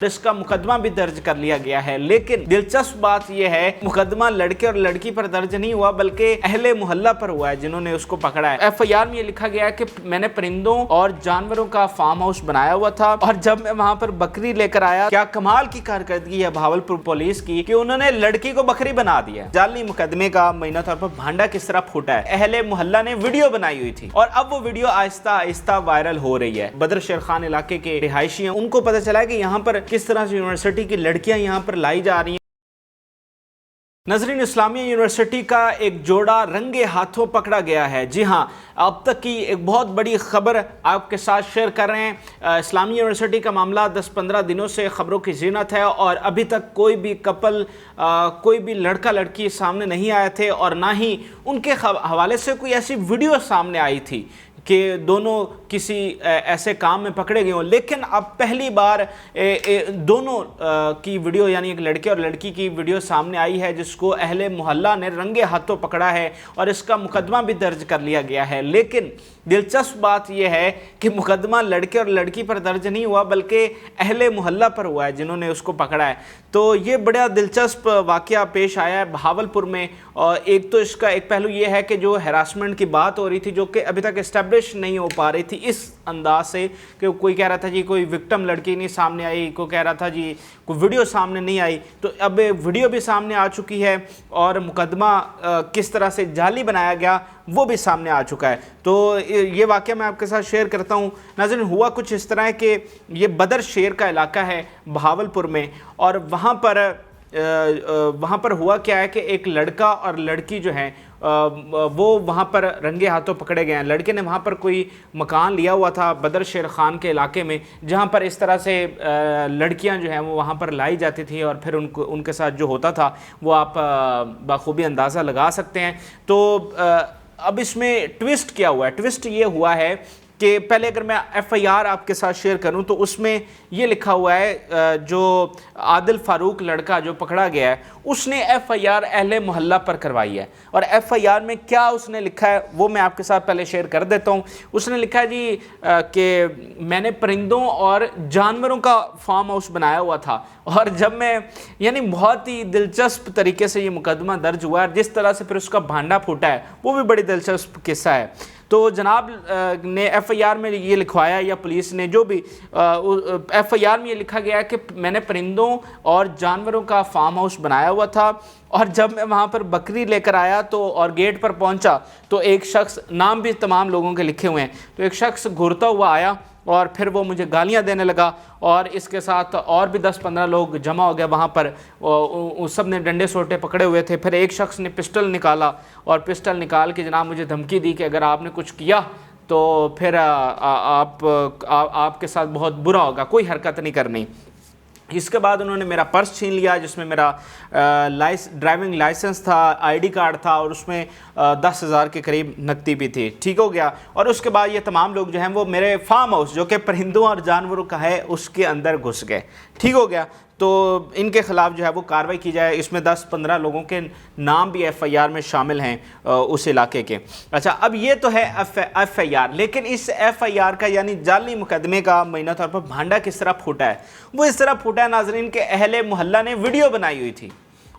इसका मुकदमा भी दर्ज कर लिया गया है। लेकिन दिलचस्प बात यह है, मुकदमा लड़के और लड़की पर दर्ज नहीं हुआ बल्कि अहले मोहल्ला पर हुआ है जिन्होंने उसको पकड़ा है। एफआईआर में ये लिखा गया है कि मैंने परिंदों और जानवरों का फार्म हाउस बनाया हुआ था और जब मैं वहां पर बकरी लेकर आया, क्या कमाल की कारकर्दगी है भावलपुर पुलिस की कि उन्होंने लड़की को बकरी बना दिया। जाली मुकदमे का महीना तौर पर भांडा किस तरह फूटा है। अहले मोहल्ला ने वीडियो बनाई हुई थी और अब वो वीडियो आहिस्ता आहिस्ता वायरल हो रही है। बदर शेर खान इलाके के रिहायशी हैं, उनको पता चला है कि यहाँ पर किस तरह से यूनिवर्सिटी की लड़कियां यहां पर लाई जा रही हैं। नजरीन, इस्लामिया यूनिवर्सिटी का एक जोड़ा रंगे हाथों पकड़ा गया है। जी हां, अब तक की एक बहुत बड़ी खबर आपके साथ शेयर कर रहे हैं। इस्लामिया यूनिवर्सिटी का मामला 10-15 दिनों से खबरों की ज़ीनत है और अभी तक कोई भी कपल, कोई भी लड़का लड़की सामने नहीं आए थे और ना ही उनके हवाले से कोई ऐसी वीडियो सामने आई थी कि दोनों किसी ऐसे काम में पकड़े गए हों। लेकिन अब पहली बार दोनों की वीडियो, यानी एक लड़के और लड़की की वीडियो सामने आई है जिसको अहले मोहल्ला ने रंगे हाथों पकड़ा है और इसका मुकदमा भी दर्ज कर लिया गया है। लेकिन दिलचस्प बात यह है कि मुकदमा लड़के और लड़की पर दर्ज नहीं हुआ बल्कि अहले मोहल्ला पर हुआ है जिन्होंने उसको पकड़ा है। तो ये बड़ा दिलचस्प वाक़या पेश आया है भावलपुर में। और एक तो इसका एक पहलू ये है कि जो हैरासमेंट की बात हो रही थी, जो कि अभी तक एस्टेब्लिश नहीं हो पा रही थी इस अंदाज से कि कोई कह रहा था जी कोई विक्टिम लड़की नहीं सामने आई, कोई कह रहा था जी कोई वीडियो सामने नहीं आई, तो अब वीडियो भी सामने आ चुकी है और मुकदमा किस तरह से जाली बनाया गया वो भी सामने आ चुका है। तो ये वाक़या मैं आपके साथ शेयर करता हूँ। नाज़रीन, हुआ कुछ इस तरह है कि ये बदर शेर का इलाका है भावलपुर में और वहाँ पर हुआ क्या है कि एक लड़का और लड़की जो हैं वो वहाँ पर रंगे हाथों पकड़े गए हैं। लड़के ने वहाँ पर कोई मकान लिया हुआ था बदर शेर खान के इलाके में, जहाँ पर इस तरह से लड़कियाँ जो हैं वो वहाँ पर लाई जाती थी और फिर उनके साथ जो होता था वो आप बखूबी अंदाज़ा लगा सकते हैं। तो अब इसमें ट्विस्ट क्या हुआ है? ट्विस्ट ये हुआ है कि पहले अगर मैं एफआईआर आपके साथ शेयर करूं तो उसमें ये लिखा हुआ है, जो आदिल फारूक लड़का जो पकड़ा गया है उसने एफआईआर अहले मोहल्ला पर करवाई है। और एफआईआर में क्या उसने लिखा है वो मैं आपके साथ पहले शेयर कर देता हूं। उसने लिखा है जी कि मैंने परिंदों और जानवरों का फार्म हाउस बनाया हुआ था और जब मैं, यानी बहुत ही दिलचस्प तरीके से ये मुकदमा दर्ज हुआ है। जिस तरह से फिर उसका भांडा फूटा है वो भी बड़ी दिलचस्प किस्सा है। तो जनाब ने एफआईआर में ये लिखवाया, या पुलिस ने जो भी एफआईआर में ये लिखा गया है कि मैंने परिंदों और जानवरों का फार्म हाउस बनाया हुआ था और जब मैं वहाँ पर बकरी लेकर आया तो और गेट पर पहुँचा तो एक शख्स, नाम भी तमाम लोगों के लिखे हुए हैं, तो एक शख्स घूरता हुआ आया और फिर वो मुझे गालियां देने लगा और इसके साथ और भी 10-15 लोग जमा हो गए वहाँ पर। उस सब ने डंडे सोटे पकड़े हुए थे। फिर एक शख्स ने पिस्टल निकाला और पिस्टल निकाल के जनाब मुझे धमकी दी कि अगर आपने कुछ किया तो फिर आपके साथ बहुत बुरा होगा, कोई हरकत नहीं करनी। इसके बाद उन्होंने मेरा पर्स छीन लिया जिसमें मेरा ड्राइविंग लाइसेंस था, आईडी कार्ड था और उसमें 10,000 के करीब नकदी भी थी। ठीक हो गया। और उसके बाद ये तमाम लोग जो हैं वो मेरे फार्म हाउस जो कि परिंदों और जानवरों का है उसके अंदर घुस गए। ठीक हो गया। तो इनके ख़िलाफ़ जो है वो कार्रवाई की जाए। इसमें 10-15 लोगों के नाम भी एफआईआर में शामिल हैं उस इलाके के। अच्छा, अब ये तो है एफआईआर, लेकिन इस एफआईआर का यानी जाली मुकदमे का महीना तौर पर भांडा किस तरह फूटा है? वो इस तरह फूटा है नाजरीन के अहले मोहल्ला ने वीडियो बनाई हुई थी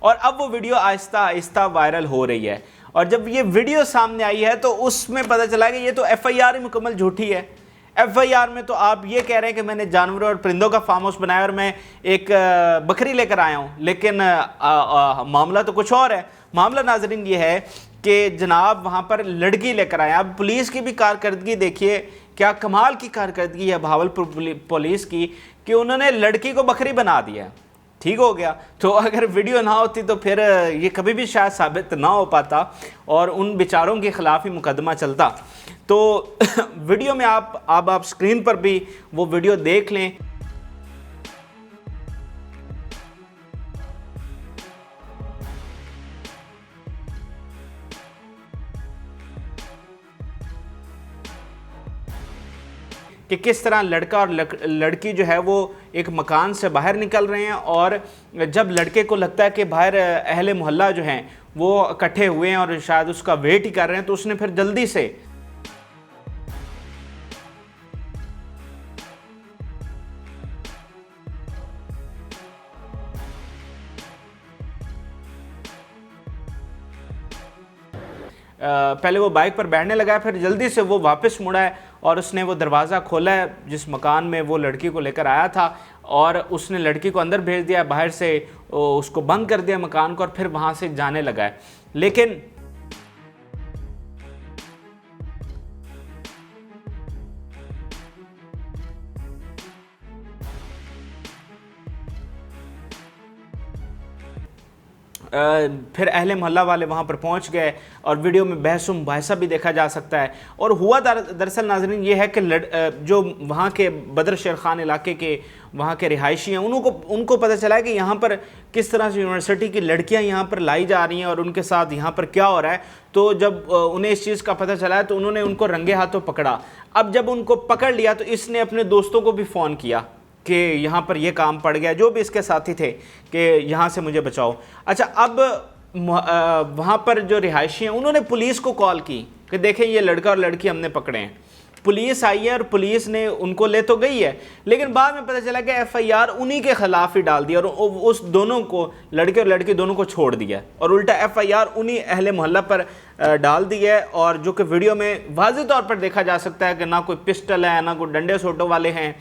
और अब वो वीडियो आहिस्ता आहिस्ता वायरल हो रही है। और जब ये वीडियो सामने आई है तो उसमें पता चला कि ये तो एफआईआर ही मुकम्मल झूठी है। एफआईआर में तो आप ये कह रहे हैं कि मैंने जानवरों और परिंदों का फार्म हाउस बनाया और मैं एक बकरी लेकर आया हूँ, लेकिन मामला तो कुछ और है। मामला नाजरीन ये है कि जनाब वहाँ पर लड़की लेकर आए। अब पुलिस की भी कारकर्दगी देखिए, क्या कमाल की कारकर्दगी है भावलपुर पुलिस की कि उन्होंने लड़की को बकरी बना दिया। ठीक हो गया। तो अगर वीडियो ना होती तो फिर ये कभी भी शायद साबित ना हो पाता और उन बेचारों के ख़िलाफ़ ही मुकदमा चलता। तो वीडियो में आप स्क्रीन पर भी वो वीडियो देख लें। कि किस तरह लड़का और लड़की जो है वो एक मकान से बाहर निकल रहे हैं और जब लड़के को लगता है कि बाहर अहले मोहल्ला जो हैं वो इकट्ठे हुए हैं और शायद उसका वेट ही कर रहे हैं, तो उसने फिर जल्दी से पहले वो बाइक पर बैठने लगा है, फिर जल्दी से वो वापस मुड़ा है और उसने वो दरवाज़ा खोला है जिस मकान में वो लड़की को लेकर आया था, और उसने लड़की को अंदर भेज दिया, बाहर से उसको बंद कर दिया मकान को, और फिर वहाँ से जाने लगा है। लेकिन फिर अहले मोहल्ला वाले वहाँ पर पहुँच गए और वीडियो में बहस मुबाहिसा भी देखा जा सकता है। और हुआ दरअसल नाज़रीन ये है कि जो वहाँ के बदर शेर खान इलाके के वहाँ के रिहायशी हैं, उनको पता चला है कि यहाँ पर किस तरह से यूनिवर्सिटी की लड़कियाँ यहाँ पर लाई जा रही हैं और उनके साथ यहाँ पर क्या हो रहा है। तो जब उन्हें इस चीज़ का पता चला है तो उन्होंने उनको रंगे हाथों पकड़ा। अब जब उनको पकड़ लिया तो इसने अपने दोस्तों को भी फ़ोन किया कि यहाँ पर ये काम पड़ गया, जो भी इसके साथी थे, कि यहाँ से मुझे बचाओ। अच्छा, अब वहाँ पर जो रिहायशी हैं उन्होंने पुलिस को कॉल की कि देखें ये लड़का और लड़की हमने पकड़े हैं। पुलिस आई है और पुलिस ने उनको ले तो गई है, लेकिन बाद में पता चला कि FIR उन्हीं के ख़िलाफ़ ही डाल दिया और उस दोनों को, लड़के और लड़की दोनों को छोड़ दिया, और उल्टा FIR उन्हीं अहले मोहल्ला पर डाल दी है। और जो कि वीडियो में वाज़ेह तौर पर देखा जा सकता है कि ना कोई पिस्टल है, ना कोई डंडे सोटों वाले हैं,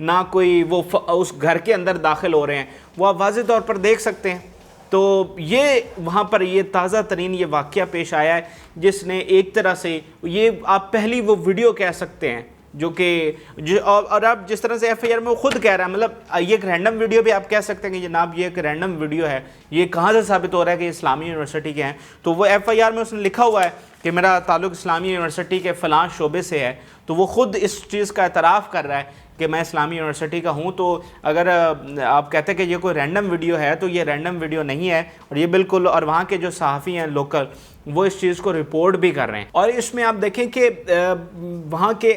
ना कोई वो उस घर के अंदर दाखिल हो रहे हैं, वो आप वाज़ेह तौर पर देख सकते हैं। तो ये वहाँ पर ये ताज़ा तरीन ये वाक़या पेश आया है जिसने एक तरह से, ये आप पहली वो वीडियो कह सकते हैं जो कि और आप जिस तरह से FIR में वो खुद कह रहा है, मतलब ये एक रैंडम वीडियो भी आप कह सकते हैं कि जनाब ये एक रैंडम वीडियो है, ये कहाँ से साबित हो रहा है कि इस्लामी यूनिवर्सिटी के हैं। तो वो FIR में उसने लिखा हुआ है कि मेरा ताल्लुक़ इस्लामी यूनिवर्सिटी के फ़लाँ शोबे से है, तो वो ख़ुद इस चीज़ का एतराफ़ कर रहा है कि मैं इस्लामी यूनिवर्सिटी का हूँ। तो अगर आप कहते हैं कि ये कोई रैंडम वीडियो है तो ये रैंडम वीडियो नहीं है, और ये बिल्कुल, और वहाँ के जो सहाफ़ी हैं लोकल वो इस चीज़ को रिपोर्ट भी कर रहे हैं। और इसमें आप देखें कि वहाँ के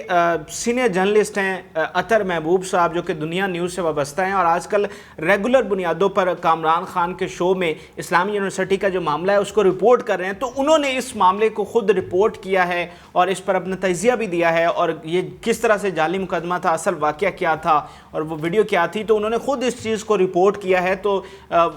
सीनियर जर्नलिस्ट हैं अतर महबूब साहब, जो कि दुनिया न्यूज़ से वाबस्ता हैं और आजकल रेगुलर बुनियादों पर कामरान खान के शो में इस्लामी यूनिवर्सिटी का जो मामला है उसको रिपोर्ट कर रहे हैं। तो उन्होंने इस मामले को ख़ुद रिपोर्ट किया है और इस पर अपना तजिया भी दिया है, और ये किस तरह से जाली मुकदमा था, असल वाक़या क्या था और वो वीडियो क्या थी, तो उन्होंने ख़ुद इस चीज़ को रिपोर्ट किया है। तो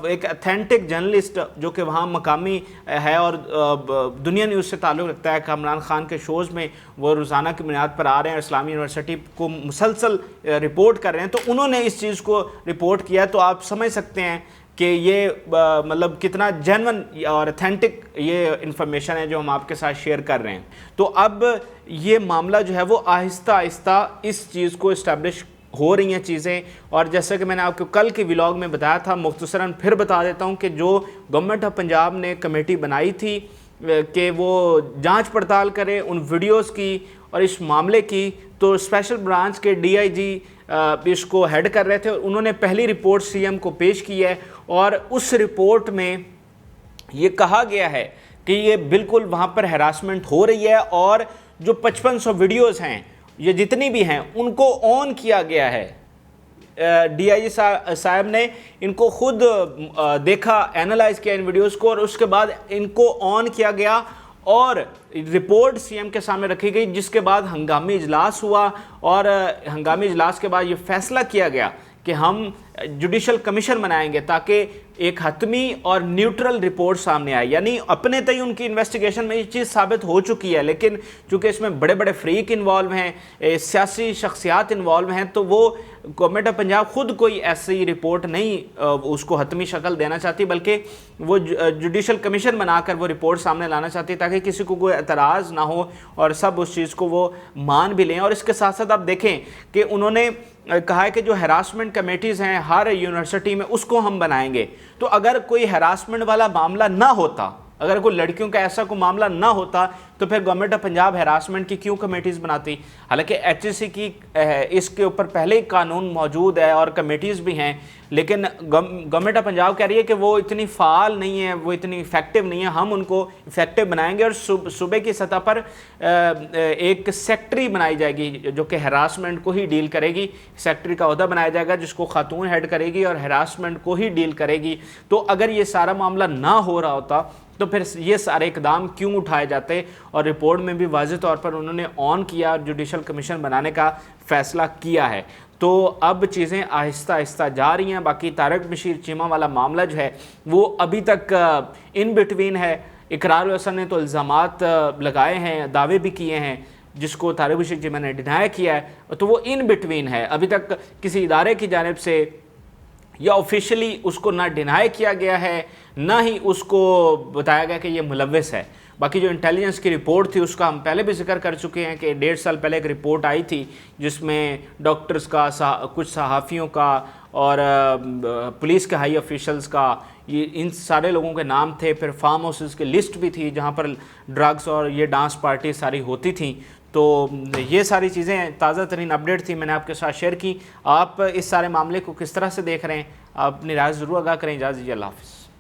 एक अथेंटिक जर्नलिस्ट जो कि वहाँ मकामी है और दुनिया न्यूज़ से ताल्लुक़ रखता है, कामरान खान के शोज़ में वो रोज़ाना की बुनियाद पर आ रहे हैं, इस्लामी यूनिवर्सिटी को मुसलसल रिपोर्ट कर रहे हैं, तो उन्होंने इस चीज़ को रिपोर्ट किया। तो आप समझ सकते हैं कि ये मतलब कितना जेन्युइन और अथेंटिक ये इन्फॉर्मेशन है जो हम आपके साथ शेयर कर रहे हैं। तो अब ये मामला जो है वो आहिस्ता आहिस्ता इस चीज़ को इस्टेब्लिश हो रही हैं चीज़ें। और जैसे कि मैंने आपको कल के व्लॉग में बताया था, मुख्तसरन फिर बता देता हूँ कि जो गवर्नमेंट ऑफ पंजाब ने कमेटी बनाई थी कि वो जांच पड़ताल करे उन वीडियोस की और इस मामले की, तो स्पेशल ब्रांच के DIG इसको हेड कर रहे थे। उन्होंने पहली रिपोर्ट CM को पेश की है और उस रिपोर्ट में ये कहा गया है कि ये बिल्कुल वहाँ पर हैरासमेंट हो रही है और जो 5500 वीडियोस हैं, ये जितनी भी हैं, उनको ऑन किया गया है। DIG साहब ने इनको खुद देखा, एनालाइज किया इन वीडियोस को, और उसके बाद इनको ऑन किया गया और रिपोर्ट CM के सामने रखी गई, जिसके बाद हंगामी इजलास हुआ और हंगामी इजलास के बाद ये फैसला किया गया कि हम जुडिशल कमीशन बनाएंगे ताकि एक हतमी और न्यूट्रल रिपोर्ट सामने आए। यानी अपने तय उनकी इन्वेस्टिगेशन में ये चीज़ साबित हो चुकी है, लेकिन चूँकि इसमें बड़े बड़े फ्रीक इन्वॉल्व हैं, सियासी शख्सियात इन्वॉल्व हैं, तो वो गवर्नमेंट ऑफ पंजाब खुद कोई ऐसी रिपोर्ट नहीं उसको हतमी शक्ल देना चाहती, बल्कि वो जुडिशल कमीशन बनाकर वो रिपोर्ट सामने लाना चाहती ताकि किसी को कोई एतराज़ ना हो और सब उस चीज़ को वो मान भी लें। और इसके साथ साथ आप देखें कि उन्होंने कहा है कि जो हैरासमेंट कमेटीज़ हैं हर यूनिवर्सिटी में, उसको हम बनाएंगे। तो अगर कोई हैरासमेंट वाला मामला ना होता, अगर कोई लड़कियों का ऐसा कोई मामला ना होता, तो फिर गवर्नमेंट ऑफ पंजाब हैरासमेंट की क्यों कमेटीज़ बनाती। हालांकि HEC की इसके ऊपर पहले ही कानून मौजूद है और कमेटीज़ भी हैं, लेकिन गवर्नमेंट ऑफ पंजाब कह रही है कि वो इतनी फ़ाल नहीं है, वो इतनी इफ़ेक्टिव नहीं है, हम उनको इफ़ेक्टिव बनाएंगे। और सूबे की सतह पर एक सेक्रेटरी बनाई जाएगी जो कि हैरासमेंट को ही डील करेगी। सेक्रेटरी का ओहदा बनाया जाएगा जिसको खातून हेड करेगी और हैरासमेंट को ही डील करेगी। तो अगर ये सारा मामला ना हो रहा होता तो फिर ये सारे इकदाम क्यों उठाए जाते। और रिपोर्ट में भी वाज़ेह तौर पर उन्होंने ऑन किया और जुडिशल कमीशन बनाने का फ़ैसला किया है। तो अब चीज़ें आहिस्ता आहिस्ता जा रही हैं। बाकी तारक बशीर चीमा वाला मामला जो है वो अभी तक इन बिटवीन है। اقرار الحسن نے تو الزامات لگائے ہیں، دعوے بھی کیے ہیں، جس کو طارق الشیخ جی میں نے ڈینائی کیا ہے، تو وہ ان بٹوین ہے. ابھی تک کسی ادارے کی جانب سے یا آفیشلی اس کو نہ ڈینائی کیا گیا ہے، نہ ہی اس کو بتایا گیا کہ یہ ملوث ہے. باقی جو انٹیلیجنس کی رپورٹ تھی اس کا ہم پہلے بھی ذکر کر چکے ہیں کہ 1.5 سال پہلے ایک رپورٹ آئی تھی جس میں ڈاکٹرز کا، کچھ صحافیوں کا اور پولیس کے ہائی آفیشلز کا، یہ ان سارے لوگوں کے نام تھے. پھر فارم ہاؤسز کی لسٹ بھی تھی جہاں پر ڈرگز اور یہ ڈانس پارٹی ساری ہوتی تھیں. تو یہ ساری چیزیں تازہ ترین اپڈیٹ تھی، میں نے آپ کے ساتھ شیئر کی. آپ اس سارے معاملے کو کس طرح سے دیکھ رہے ہیں؟ آپ اپنی رائے ضرور آگاہ کریں. اجازت دیجیے، اللہ حافظ.